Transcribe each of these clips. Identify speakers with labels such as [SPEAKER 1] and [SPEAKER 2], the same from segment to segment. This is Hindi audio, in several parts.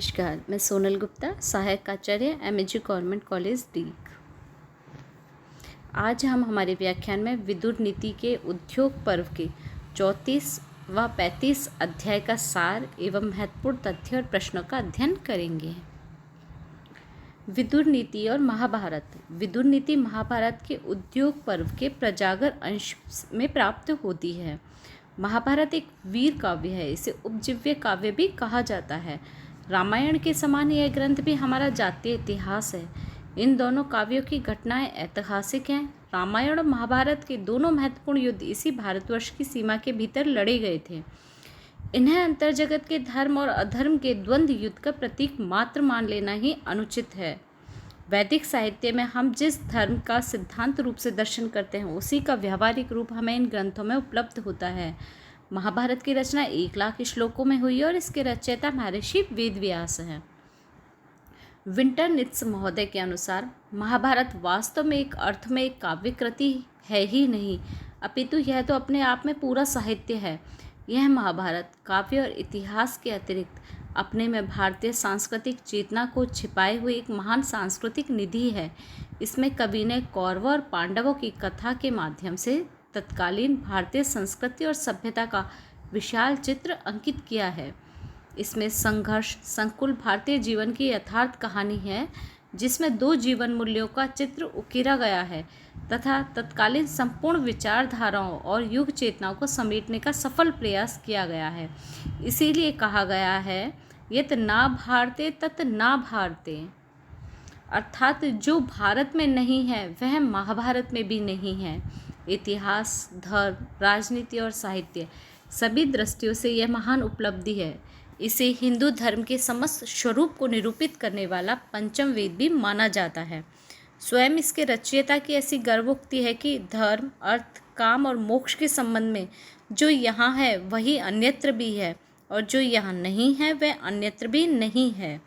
[SPEAKER 1] नमस्कार, मैं सोनल गुप्ता, सहायक आचार्य MAG गवर्नमेंट कॉलेज डीग। आज हम हमारे व्याख्यान में विदुर नीति के उद्योग पर्व के 34 व 35 अध्याय का सार एवं महत्वपूर्ण तथ्य और प्रश्नों का अध्ययन करेंगे। विदुर नीति और महाभारत। विदुर नीति महाभारत के उद्योग पर्व के प्रजागर अंश में प्राप्त होती है। महाभारत एक वीर काव्य है, इसे उपजीव्य काव्य भी कहा जाता है। रामायण के समान यह ग्रंथ भी हमारा जातीय इतिहास है। इन दोनों काव्यों की घटनाएं ऐतिहासिक हैं। रामायण और महाभारत के दोनों महत्वपूर्ण युद्ध इसी भारतवर्ष की सीमा के भीतर लड़े गए थे। इन्हें अंतर्जगत के धर्म और अधर्म के द्वंद्व युद्ध का प्रतीक मात्र मान लेना ही अनुचित है। वैदिक साहित्य में हम जिस धर्म का सिद्धांत रूप से दर्शन करते हैं, उसी का व्यावहारिक रूप हमें इन ग्रंथों में उपलब्ध होता है। महाभारत की रचना 1,00,000 श्लोकों में हुई और इसके रचयिता महर्षि वेदव्यास हैं। विंटरनित्ज महोदय के अनुसार महाभारत वास्तव में एक अर्थ में एक काव्य कृति है ही नहीं, अपितु यह तो अपने आप में पूरा साहित्य है। यह महाभारत काव्य और इतिहास के अतिरिक्त अपने में भारतीय सांस्कृतिक चेतना को छिपाए हुए एक महान सांस्कृतिक निधि है। इसमें कवि ने कौरवों और पांडवों की कथा के माध्यम से तत्कालीन भारतीय संस्कृति और सभ्यता का विशाल चित्र अंकित किया है। इसमें संघर्ष संकुल भारतीय जीवन की यथार्थ कहानी है, जिसमें 2 जीवन मूल्यों का चित्र उकेरा गया है तथा तत्कालीन संपूर्ण विचारधाराओं और युग चेतनाओं को समेटने का सफल प्रयास किया गया है। इसीलिए कहा गया है, यत् ना भारते तत् ना भारते, अर्थात जो भारत में नहीं है वह महाभारत में भी नहीं है। इतिहास, धर्म, राजनीति और साहित्य सभी दृष्टियों से यह महान उपलब्धि है। इसे हिंदू धर्म के समस्त स्वरूप को निरूपित करने वाला पंचम वेद भी माना जाता है। स्वयं इसके रचयिता की ऐसी गर्वोक्ति है कि धर्म, अर्थ, काम और मोक्ष के संबंध में जो यहाँ है वही अन्यत्र भी है, और जो यहाँ नहीं है वह अन्यत्र भी नहीं है।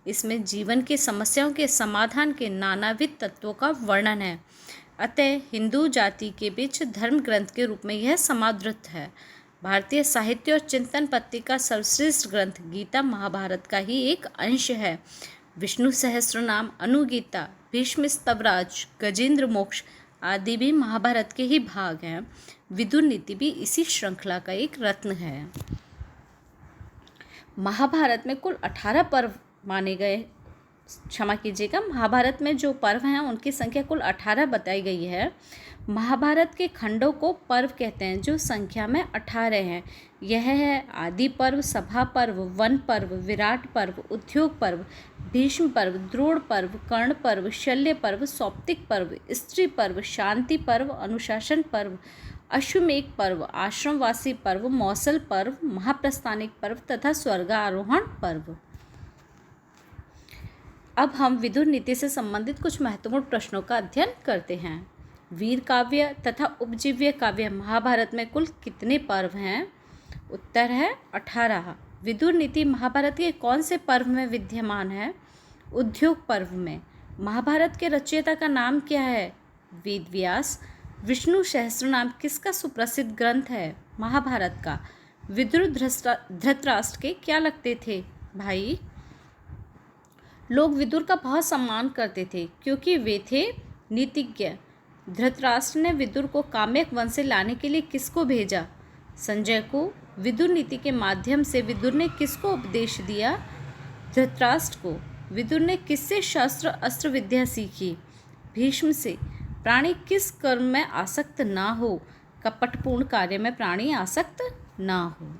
[SPEAKER 1] इसमें जीवन की समस्याओं के समाधान के नानाविध तत्वों का वर्णन है। अतः हिंदू जाति के बीच धर्म ग्रंथ के रूप में यह समादृत है। भारतीय साहित्य और चिंतन पत्रिका सर्वश्रेष्ठ ग्रंथ गीता महाभारत का ही एक अंश है। विष्णु सहस्त्रनाम, अनुगीता, भीष्म स्तवराज, गजेंद्र मोक्ष आदि भी महाभारत के ही भाग हैं। विदुर नीति भी इसी श्रृंखला का एक रत्न है। महाभारत में कुल 18 पर्व माने गए, क्षमा कीजिएगा, महाभारत में जो पर्व हैं उनकी संख्या कुल 18 बताई गई है। महाभारत के खंडों को पर्व कहते हैं, जो संख्या में 18 हैं। यह है आदि पर्व, सभा पर्व, वन पर्व, विराट पर्व, उद्योग पर्व, भीष्म पर्व, द्रोण पर्व, कर्ण पर्व, शल्य पर्व, सौप्तिक पर्व, स्त्री पर्व, शांति पर्व, अनुशासन पर्व, अश्वमेघ पर्व, आश्रमवासी पर्व, मौसल पर्व, महाप्रस्थानिक पर्व तथा स्वर्गारोहण पर्व। अब हम विदुर नीति से संबंधित कुछ महत्वपूर्ण प्रश्नों का अध्ययन करते हैं। वीर काव्य तथा उपजीव्य काव्य महाभारत में कुल कितने पर्व हैं? उत्तर है 18। विदुर नीति महाभारत के कौन से पर्व में विद्यमान है? उद्योग पर्व में। महाभारत के रचयिता का नाम क्या है? वेदव्यास। विष्णु सहस्त्रनाम किसका सुप्रसिद्ध ग्रंथ है? महाभारत का। विदुर धृतराष्ट्र के क्या लगते थे? भाई। लोग विदुर का बहुत सम्मान करते थे क्योंकि वे थे नीतिज्ञ। धृतराष्ट्र ने विदुर को काम्यक वन से लाने के लिए किसको भेजा? संजय को। विदुर नीति के माध्यम से विदुर ने किसको उपदेश दिया? धृतराष्ट्र को। विदुर ने किससे शस्त्र अस्त्र विद्या सीखी? भीष्म से। प्राणी किस कर्म में आसक्त ना हो? कपटपूर्ण कार्य में प्राणी आसक्त ना हो।